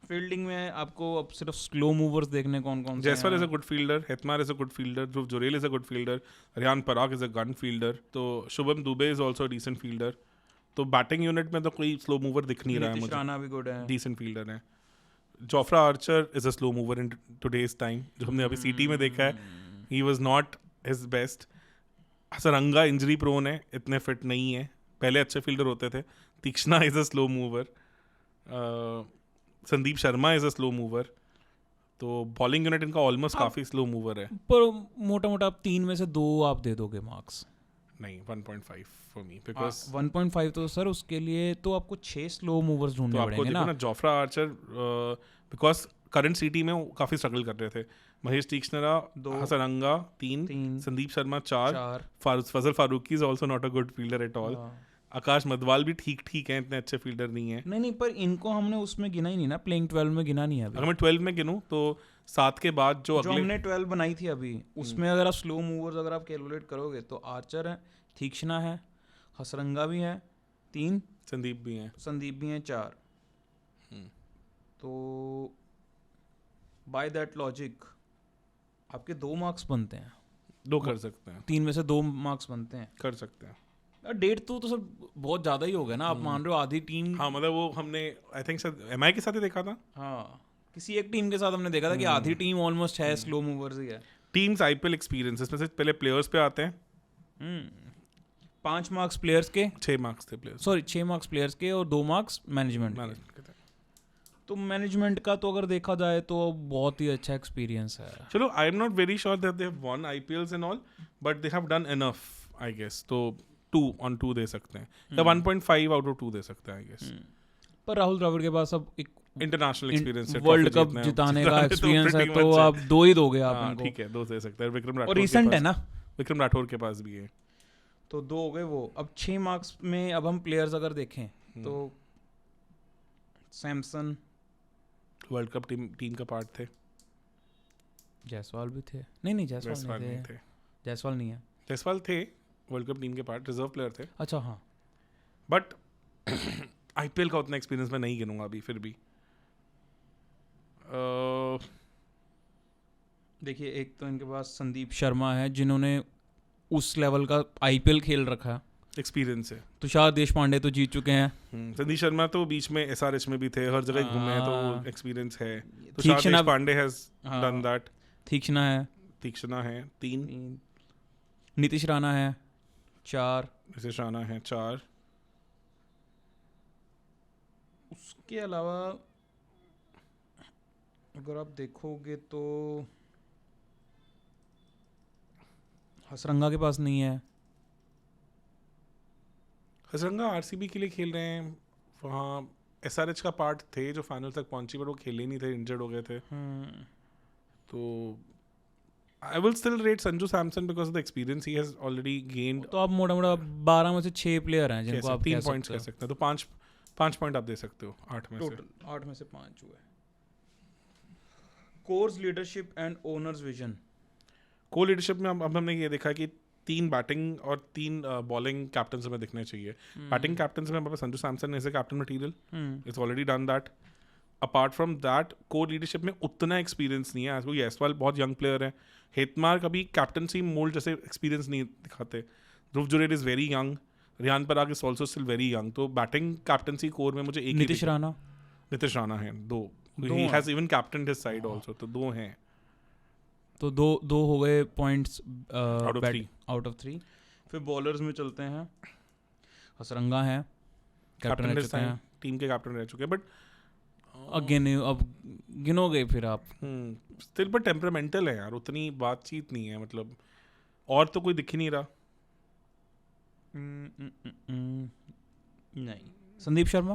फील्डिंग में आपको अब सिर्फ स्लो मूवर्स देखने कौन कौन से Jaiswal is a good fielder, Hetmyer is a good fielder, Dhruv Jurel is a good fielder, Riyan Parag is a gun fielder, तो Shubham Dube is also decent fielder. तो बैटिंग यूनिट में तो कोई स्लो मूवर दिख नहीं रहा है नीतीश मुझे, राणा भी गुड है, डिसेंट फील्डर है। Jofra Archer is a slow mover in today's time, जो हमने अभी सीटी में देखा है, he was not his best. Hasaranga injury prone है, इतने फिट नहीं है, पहले अच्छे फील्डर होते थे। Theekshana is a slow mover, Sandeep Sharma is a slow mover, तो बॉलिंग यूनिट इनका ऑलमोस्ट काफी स्लो मूवर है। पर मोटा मोटा आप 3 में से 2 आप दे दोगे मार्क्स। नहीं 1.5 फॉर मी, बिकॉज 1.5 तो सर उसके लिए तो आपको 6 स्लो मूवर्स तो ढूंढने आपको पड़ेंगे देखो ना। ना, Jofra Archer because current CT में वो काफी स्ट्रगल कर रहे थे। Mahesh Theekshana 2, Hasaranga 3, Sandeep Sharma 4, Fazal Farooqi is also not a good fielder at all, Akash Madhwal भी ठीक ठीक है, इतने अच्छे फील्डर नहीं है। नहीं पर इनको हमने उसमें गिना ही नहीं ना, प्लेइंग 12 में गिना नहीं है अभी। अगर मैं 12 में गिनूं तो 7 के बाद जो जो अगले हमने 12 बनाई थी अभी, उसमें अगर आप स्लो मूवर्स अगर आप कैलकुलेट करोगे तो आर्चर है, तीक्ष्णा है, हसरंगा भी है 3, संदीप भी हैं, संदीप भी हैं 4, तो बाय दैट लॉजिक आपके 2 मार्क्स बनते हैं, 2 कर सकते हैं, 3 में से 2 मार्क्स बनते हैं। कर सकते हैं। 1.5 तो सर बहुत ज़्यादा ही हो गया ना, आप मान रहे हो आधी टीम। हाँ मतलब वो हमने आई थिंक शायद एमआई के साथ ही देखा था। हाँ, किसी एक टीम के साथ हमने देखा था कि आधी टीम ऑलमोस्ट है स्लो मूवर्स ही है। टीम्स आईपीएल एक्सपीरियंस, इसमें से पहले प्लेयर्स पे आते हैं। 5 मार्क्स प्लेयर्स के, 6 मार्क्स थे प्लेयर्स, सॉरी 6 मार्क्स प्लेयर्स के और 2 मार्क्स मैनेजमेंट के। तो मैनेजमेंट का तो अगर देखा जाए तो बहुत ही अच्छा एक्सपीरियंस है। चलो I am not very sure that they have won IPLs and all, but they have done enough I guess, तो 2 on 2 दे सकते हैं, या 1.5 out of 2 दे सकते हैं आई गेस। पर राहुल द्रविड़ के पास अब एक इंटरनेशनल एक्सपीरियंस है, वर्ल्ड कप जिताने का एक्सपीरियंस है, तो आप 2 ही दोगे आप इनको। ठीक है 2 दे सकते हैं। विक्रम और राठौर रिसेंट है ना, विक्रम राठौर के पास भी है, तो 2 हो गए वो। अब 6 मार्क्स में अब हम प्लेयर्स अगर देखें तो सैमसन वर्ल्ड कप टीम का पार्ट थे, जायसवाल भी थे, नहीं जायसवाल नहीं थे, जायसवाल नहीं है, जायसवाल थे वर्ल्ड कप टीम के पार्ट, रिजर्व प्लेयर थे। अच्छा हाँ, बट आईपीएल का उतना एक्सपीरियंस मैं नहीं गिनूंगा अभी फिर भी। देखिए एक तो इनके पास संदीप शर्मा है जिन्होंने उस लेवल का आईपीएल खेल रखा है, एक्सपीरियंस है। तुषार देशपांडे तो जीत चुके हैं, संदीप शर्मा तो बीच में एसआरएच में भी थे, हर जगह घूमे हैं, तो एक्सपीरियंस है। तुषार तीक्ष्णा देशपांडे हैज डन दैट, तीक्ष्णा है, तीक्ष्णा है 3, नीतीश राणा है 4, नीतीश राणा है 4, उसके अलावा अगर आप देखोगे तो हसरंगा के पास नहीं है। हसरंगा आरसीबी के लिए खेल रहे हैं, वहाँ एसआरएच का पार्ट थे जो फाइनल तक पहुंची, बट वो खेले नहीं थे, इंजर्ड हो गए थे। तो I will still rate Sanju Samson because of the experience he has already gained. तो आप मोटा मोटा 12 में से 6 प्लेयर हैं जिनको आप 3 पॉइंट्स कह सकते हैं, तो 5 पॉइंट आप दे सकते हो 8 में से। 8 में से 5 हुए। Course leadership and owners vision. को लीडरशिप में अब हमने ये देखा कि 3 बैटिंग और 3 बॉलिंग कैप्टन हमें दिखने चाहिए। बैटिंग कैप्टन में हमारे पास Sanju Samson is a captain material, it's already done that. Apart from that को लीडरशिप में उतना एक्सपीरियंस नहीं है, क्योंकि यशवाल बहुत यंग प्लेयर है, हेतमार कभी कैप्टनसी मोल्ड जैसे एक्सपीरियंस नहीं दिखाते, Dhruv Jurel is very young, Riyan Parag is also still very young. तो बैटिंग कैप्टनसी कोर में मुझे एक ही नीतीश राणा है, though he has even captain his side also, तो 2 हैं। तो दो हो गए पॉइंट्स आउट ऑफ 3। फिर बॉलर्स में चलते हैं, हसरंगा हैं, कैप्टन रह चुके हैं, टीम के कैप्टन रह चुके हैं, बट अगेन अब गिनोगे फिर आप। स्टिल पर टेम्परामेंटल है यार, उतनी बातचीत नहीं है, मतलब और तो कोई दिख ही नहीं रहा। नहीं, Sandeep Sharma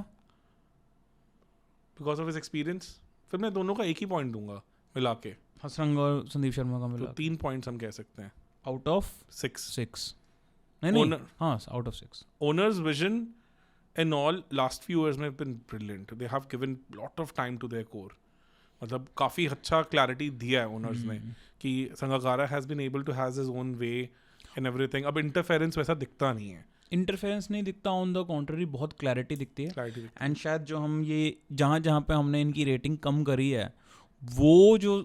because of his experience. फिर मैं दोनों का एक ही पॉइंट दूंगा मिला के, हसरंगा और संदीप शर्मा का तो मिला 3 पॉइंट्स हम कह सकते हैं आउट ऑफ 6। नहीं हाँ, out of 6। Owners vision and all last few years have been brilliant. They have given lot of time to their core. मतलब काफ़ी अच्छा क्लैरिटी दिया है ओनर्स ने कि Sangakkara has been able to has his own way and everything. अब इंटरफेरेंस वैसा दिखता नहीं है, इंटरफेरेंस नहीं दिखता, ऑन द कॉन्ट्ररी बहुत क्लैरिटी दिखती है। क्लैरिटी एंड शायद जो हम ये जहाँ पे हमने इनकी रेटिंग कम करी है, वो जो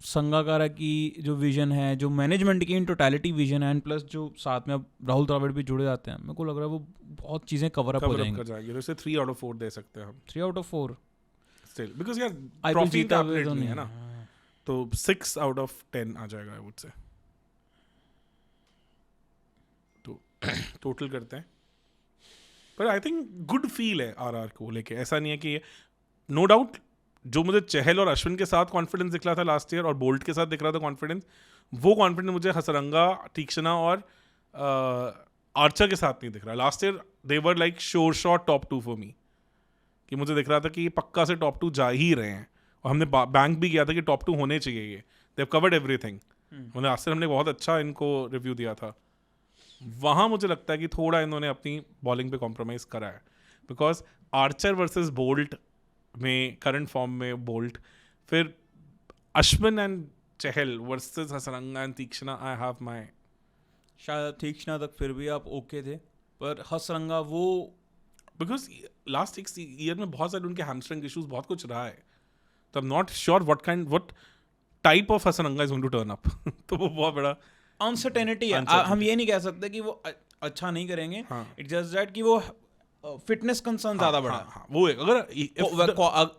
संगाकारा की जो विजन है, जो मैनेजमेंट की इन टोटलिटी विजन है, एंड प्लस जो साथ में अब राहुल द्रविड़ भी जुड़े जाते हैं, मेरे को लग रहा है वो बहुत चीज़ें कवर अप हो जाएंगी। तो इसे 3 out of 4 दे सकते हैं हम, 3 out of 4 स्टिल बिकॉज यार IPL ट्रॉफी जीता का तो नहीं है ना, तो 6 out of 10 आ जाएगा आई वुड से। तो टोटल करते हैं, पर आई थिंक गुड फील है आरआर को लेके। ऐसा नहीं है कि नो डाउट जो मुझे चहल और अश्विन के साथ कॉन्फिडेंस दिख रहा था लास्ट ईयर और बोल्ट के साथ दिख रहा था कॉन्फिडेंस, वो कॉन्फिडेंस मुझे हसरंगा, तीक्ष्णा और आर्चर के साथ नहीं दिख रहा। Last year they were like sure shot top 2 for me, कि मुझे दिख रहा था कि ये पक्का से टॉप 2 जा ही रहे हैं, और हमने बैंक भी किया था कि टॉप 2 होने चाहिए, ये दे हैव कवर्ड एवरीथिंग। मतलब लास्ट ईयर हमने बहुत अच्छा इनको रिव्यू दिया था। वहाँ मुझे लगता है कि थोड़ा इन्होंने अपनी बॉलिंग पे कॉम्प्रोमाइज़ करा है, बिकॉज आर्चर वर्सेस बोल्ट में करंट फॉर्म में बोल्ट, फिर Ashwin and Chahal versus Hasaranga and Theekshana, I have my, शायद तीक्ष्णा तक फिर भी आप ओके थे, पर हसरंगा वो बिकॉज लास्ट 6 ईयर में बहुत सारे उनके हैमस्ट्रिंग इश्यूज बहुत कुछ रहा है, तो I am not sure what type of Hasaranga is going to turn up. तो वो बहुत बड़ा अनसर्टेनिटी है। हम ये नहीं कह सकते कि वो अच्छा नहीं करेंगे, इट्स जस्ट दैट कि वो फिटनेस कंसर्न ज्यादा बड़ा है। वो है,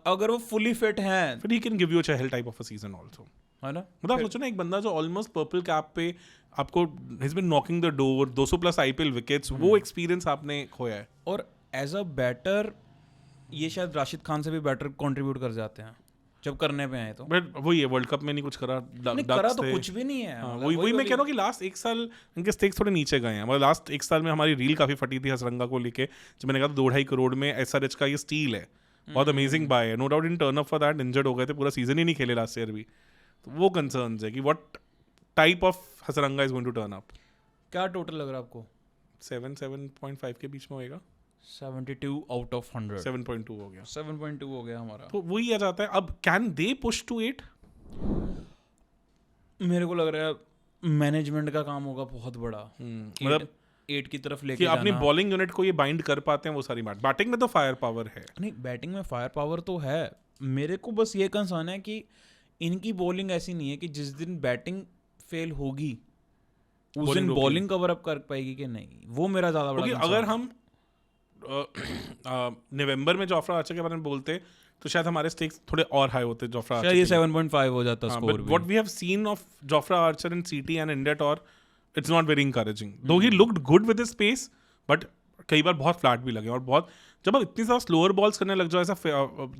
अगर वो फुली फिट हैं, फिर he can give you Chahal type of a season also, है ना। मतलब सोचो ना, एक बंदा जो ऑलमोस्ट पर्पल कैप पे आपको has been knocking the door, 200+ IPL wickets, वो एक्सपीरियंस आपने खोया है। और एज अ बैटर ये शायद राशिद खान से भी बेटर कंट्रीब्यूट कर जाते हैं जब करने पे आए तो। बट वही है, वर्ल्ड कप में नहीं कुछ करा, करा तो कुछ भी नहीं है। वही मैं कह रहा हूँ कि लास्ट 1 साल इनके स्टेक्स थोड़े नीचे गए हैं। मतलब लास्ट 1 साल में हमारी रील काफी फटी थी हसरंगा को लेके, जब मैंने कहा 2-2.5 करोड़ में SRH का ये स्टील है, बहुत अमेजिंग बाय है, no doubt in turn up for that, injured हो गए थे, पूरा सीजन ही नहीं खेले लास्ट ईयर भी, तो वो कंसर्न्स है कि what type of Hasaranga is going to turn up. क्या टोटल लग रहा है आपको? 7.5 के बीच में होएगा, 72 आउट ऑफ 100, 7.2 हो गया, 7.2 हो गया हमारा। तो वही आ जाता है। अब कैन दे पुश टू 8? मेरे को लग रहा है मैनेजमेंट का काम होगा बहुत बड़ा, मतलब 8 की तरफ लेके कि अपनी बॉलिंग यूनिट को ये बाइंड कर पाते हैं वो सारी बात। बैटिंग में तो फायर पावर है, नहीं बैटिंग में फायर पावर तो है, मेरे को बस ये कंसर्न है कि इनकी बॉलिंग ऐसी नहीं है कि जिस दिन बैटिंग फेल होगी उस दिन बॉलिंग कवर अप कर पाएगी कि नहीं, वो मेरा ज्यादा बड़ा concern अगर हम नवंबर में जोफ्रा आर्चर के बारे में बोलते तो शायद हमारे स्टेक्स थोड़े और हाई होते जोफ्रा आर्चर, शायद ये 7.5 हो जाता स्कोर भी। What we have seen of Jofra Archer in CT and India tour, it's not very encouraging, though he looked good with his pace, but कई बार बहुत फ्लैट भी लगे। और बहुत जब आप इतनी ज़्यादा स्लोअर बॉल्स करने लग जाओ एज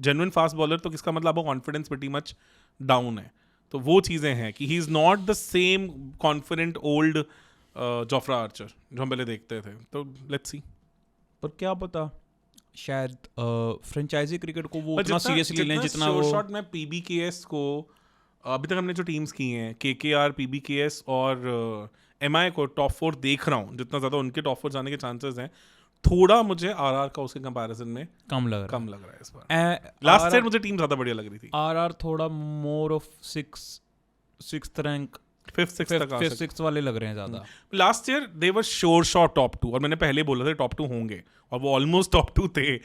जेन्युइन फास्ट बॉलर, तो किसका मतलब आपका कॉन्फिडेंस pretty मच डाउन है। तो वो चीज़ें हैं कि he is not the same confident old Jofra Archer जो हम पहले देखते थे। तो लेट्स सी, पर क्या पता शायद फ्रेंचाइजी क्रिकेट को वो उतना सीरियसली लें जितना वो शॉट में PBKS को अभी तक हमने जो टीम्स की हैं KKR, PBKS और MI को टॉप 4 देख रहा हूँ, जितना ज़्यादा उनके टॉप 4 जाने के चांसेस हैं, थोड़ा मुझे आरआर का उसके कंपैरिजन में कम लग रहा कम लग रहा है इस बार। लास्ट ईयर मुझे टीम ज्यादा बढ़िया लग रही थी। आरआर थोड़ा more of sixth rank, fifth sixth वाले लग रहे हैं ज्यादा। Last year they were sure shot top 2, और मैंने पहले बोला था टॉप 2 होंगे, और वो ऑलमोस्ट टॉप 2 थे।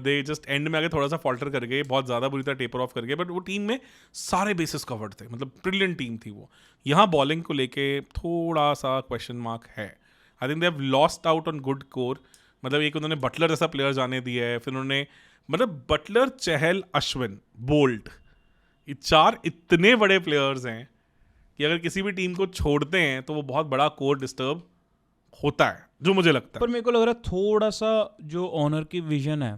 दे जस्ट एंड में आगे थोड़ा सा फॉल्टर कर गए, बहुत ज्यादा बुरी तरह टेपर ऑफ कर गए, बट वो टीम में सारे बेसिस कवर्ड थे, मतलब ब्रिलियंट टीम थी वो। यहाँ बॉलिंग को लेके थोड़ा सा क्वेश्चन मार्क है। I think they have lost out on good core, मतलब एक उन्होंने बटलर जैसा प्लेयर जाने दिया है, फिर उन्होंने मतलब बटलर, चहल, अश्विन, बोल्ट, ये 4 इतने बड़े प्लेयर्स हैं कि अगर किसी भी टीम को छोड़ते हैं तो वो बहुत बड़ा कोर डिस्टर्ब होता है, जो मुझे लगता है। पर मेरे को लग रहा है थोड़ा सा जो ऑनर की विजन है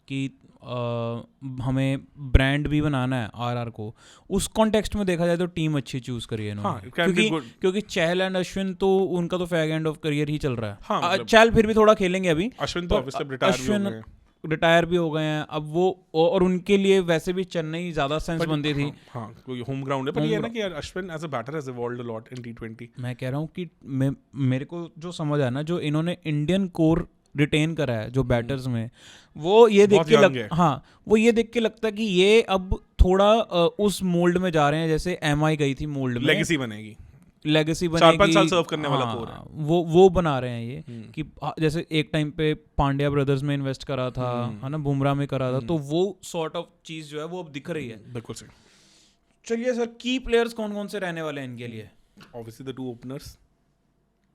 कि हमें ब्रांड भी बनाना है आरआर को, उस कॉन्टेक्स्ट में देखा जाए तो टीम अच्छी चूज करी है इन्होंने। क्योंकि चहल एंड अश्विन तो उनका तो फैग एंड ऑफ करियर ही चल रहा है। चहल फिर भी थोड़ा खेलेंगे अभी, अश्विन तो अश्विन रिटायर भी हो गए हैं अब वो, और उनके लिए वैसे भी चेन्नई ज्यादा सेंस बनती थी। हाँ, कोई होम ग्राउंड है, पर ये है ना कि Ashwin as a batter has evolved a lot in T20। मैं कह रहा हूँ कि मेरे को जो समझ आया ना, जो इन्होंने इंडियन कोर रिटेन करा है जो बैटर्स में, वो ये देख के वो ये देख के लगता है कि ये अब थोड़ा उस मोल्ड में जा रहे हैं जैसे MI गई थी मोल्ड में। लेगेसी बनेगी, 4-5 साल सर्व करने वाला कोर है वो बना रहे हैं ये कि जैसे एक टाइम पे पांड्या ब्रदर्स में इन्वेस्ट करा था, है ना, बुमराह में करा था, तो वो सॉर्ट ऑफ चीज जो है वो अब दिख रही है। बिल्कुल सही। चलिए सर, की प्लेयर्स कौन कौन से रहने वाले हैं इनके लिए? Obviously the 2 openers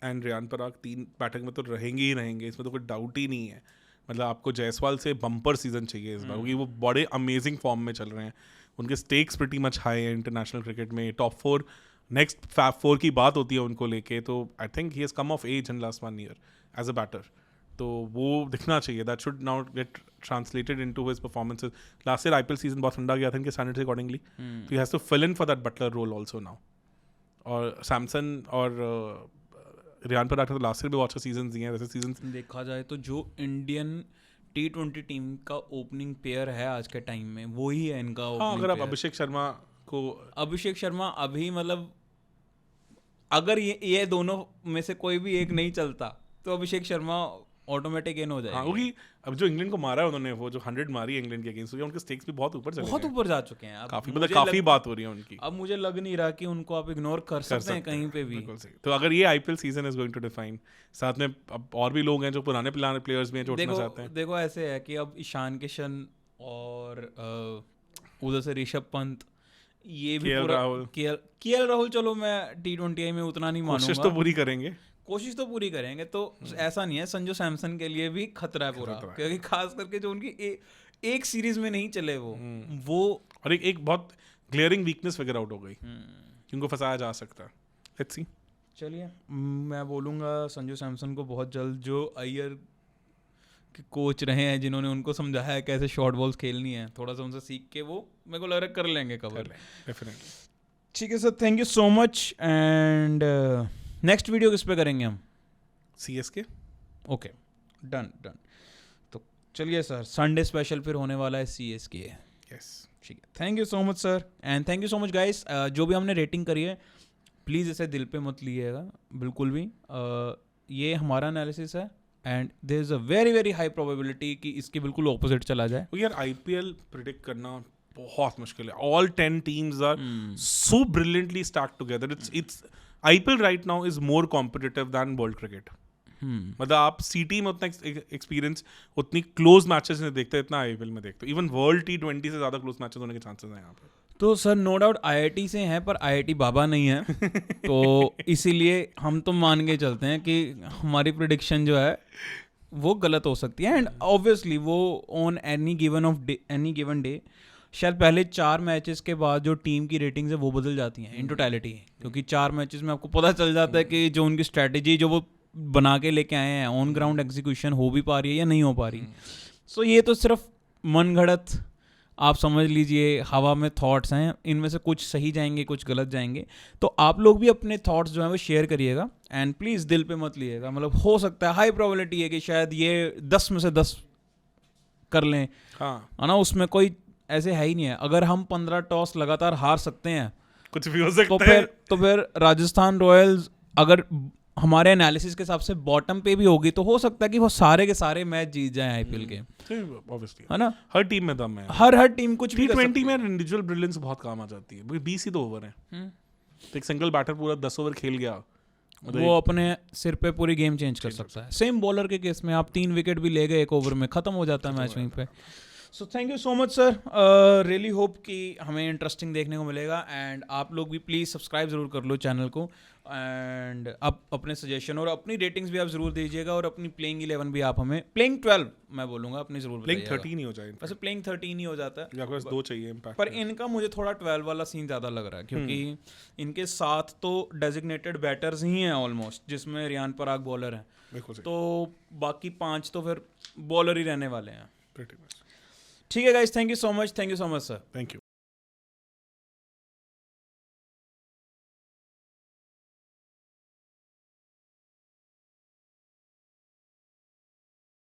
and Riyan Parag, 3 batting में तो रहेंगे ही रहेंगे, इसमें तो कोई डाउट ही नहीं है। मतलब आपको जायसवाल से बम्पर सीजन चाहिए इस बार, क्योंकि वो बड़े अमेजिंग फॉर्म में चल रहे हैं, उनके स्टेक्स प्रीटी मच हाई है इंटरनेशनल क्रिकेट में। टॉप 4 नेक्स्ट फैब 4 की बात होती है उनको लेके, तो I think he has come of age in last 1 year as a batter, तो वो दिखना चाहिए। That should now get translated into his performances. Last year IPL season बहुत ठंडा गया था इनके स्टैंडर्ड्स अकॉर्डिंगली, तो he has to fill in for that Buttler role also now. और सैमसन और रियान पराग ने तो लास्ट ईयर भी बहुत अच्छे सीजन दिए हैं। वैसे सीजन देखा जाए तो जो इंडियन T20 टीम का ओपनिंग पेयर है आज के टाइम में, वो ही है इनका ओपनिंग अगर आप पेयर। अभिषेक शर्मा अभी मतलब अगर ये दोनों में से कोई भी एक नहीं चलता तो अभिषेक शर्मा ऑटोमेटिक इन हो जाएगा। क्योंकि अब जो इंग्लैंड को मारा है उन्होंने, वो जो 100 मारी है इंग्लैंड के अगेंस्ट, उनके स्टेक्स भी बहुत ऊपर चले गए, बहुत ऊपर जा चुके हैं। काफी बात हो रही है उनकी। अब मुझे लग नहीं रहा कि उनको आप इग्नोर कर सकते हैं कहीं पे भी। बिल्कुल सही। तो अगर ये IPL season is going to define, साथ में अब और भी लोग हैं जो पुराने प्लेयर्स भी हैं जो उठना चाहते हैं। देखो ऐसे है कि अब ईशान किशन और उधर से ऋषभ पंत, ये भी KL राहुल, चलो मैं T20I में उतना नहीं मानूंगा, कोशिश तो पूरी करेंगे। तो ऐसा नहीं है, संजू सैमसन के लिए भी खतरा है पूरा, क्योंकि खास करके जो उनकी एक सीरीज में नहीं चले वो और एक बहुत ग्लेयरिंग वीकनेस फिगर आउट हो गई जिनको फंसाया जा सकता है। Let's see. चलिए, मैं बोलूँगा संजू सैमसन को बहुत जल्द, जो अय्यर के कोच रहे हैं जिन्होंने उनको समझाया है कैसे शॉर्ट बॉल्स खेलनी है, थोड़ा सा उनसे सीख के वो मेरे को लग रहा है कर लेंगे कवर। ठीक है sir, thank you so much. And next video किस पे करेंगे हम? CSK। Okay, done. तो चलिए सर, संडे स्पेशल फिर होने वाला है CSK। यस, ठीक है। Thank you so much sir, and thank you so much guys. जो भी हमने रेटिंग करी है, प्लीज़ इसे दिल पे मत लीजिएगा बिल्कुल भी। ये हमारा एनालिसिस है, and there is a very very high probability कि इसके बिल्कुल ऑपोजिट चला जाए। यार IPL प्रिडिक्ट करना बहुत मुश्किल है। All 10 teams are so brilliantly stacked together. It's IPL right now is more competitive than world cricket. मतलब आप CT में उतना एक्सपीरियंस, उतनी क्लोज मैचेस नहीं देखते इतना IPL में देखते हो। इवन वर्ल्ड T20 से ज़्यादा क्लोज मैचेस होने के चांसेस हैं यहाँ पे। तो सर नो डाउट IIT से हैं, पर IIT बाबा नहीं है तो इसीलिए हम तो मान के चलते हैं कि हमारी प्रिडिक्शन जो है वो गलत हो सकती है। एंड ऑब्वियसली वो ऑन एनी गिवन डे शायद पहले 4 मैचेस के बाद जो टीम की रेटिंग्स है वो बदल जाती हैं इन टोटलिटी, क्योंकि 4 मैचेस में आपको पता चल जाता है कि जो उनकी स्ट्रैटेजी जो वो बना के लेके आए हैं, ऑन ग्राउंड एग्जीक्यूशन हो भी पा रही है या नहीं हो पा रही। सो ये तो सिर्फ मन घड़त, आप समझ लीजिए हवा में थॉट्स हैं, इनमें से कुछ सही जाएंगे कुछ गलत जाएंगे। तो आप लोग भी अपने थॉट्स जो हैं वो शेयर करिएगा, एंड प्लीज़ दिल पे मत लीजिएगा। मतलब हो सकता है हाई प्रोबेबिलिटी है कि शायद ये 10 में से 10 कर लें, है ना, उसमें कोई ऐसे है ही नहीं है। अगर हम 15 टॉस लगातार हार सकते हैं, कुछ भी हो सकता है, तो फिर राजस्थान रॉयल्स, अगर हमारे एनालिसिस के हिसाब से बॉटम पे भी होगी तो हो सकता है कि वो सारे के सारे मैच जीत जाएं आईपीएल के, ऑब्वियसली है ना। हर टीम में दम है, हर टीम कुछ भी कर T20 सकती में है। इंडिविजुअल ब्रिलियंस बहुत काम आ जाती है, 20 ही तो ओवर है, तो एक सिंगल बैटर पूरा 10 ओवर खेल गया, वो अपने सिर पे पूरी गेम चेंज कर सकता है। सेम बॉलर के केस में आप 3 विकेट भी ले गए एक ओवर में, खत्म हो जाता है मैच वहीं पे। So thank you so much sir, really hope कि हमें इंटरेस्टिंग देखने को मिलेगा, एंड आप लोग भी प्लीज़ सब्सक्राइब ज़रूर कर लो चैनल को, एंड आप अपने सजेशन और अपनी रेटिंग्स भी आप ज़रूर दीजिएगा, और अपनी प्लेइंग 11 भी आप हमें, प्लेइंग 12 मैं बोलूँगा अपनी ज़रूर प्लेइंग बताइएगा। 13 ही हो जाए, वैसे प्लेइंग 13 ही हो जाता है, आपके पास 2 चाहिए इम्पैक्ट, पर इनका मुझे थोड़ा 12 वाला सीन ज़्यादा लग रहा है, क्योंकि इनके साथ तो डेजिग्नेटेड बैटर्स ही हैं ऑलमोस्ट, जिसमें रियान पराग बॉलर हैं, बिल्कुल सही, तो बाकी 5 तो फिर बॉलर ही रहने वाले हैं। pretty much. ठीक है guys, thank you so much sir. Thank you.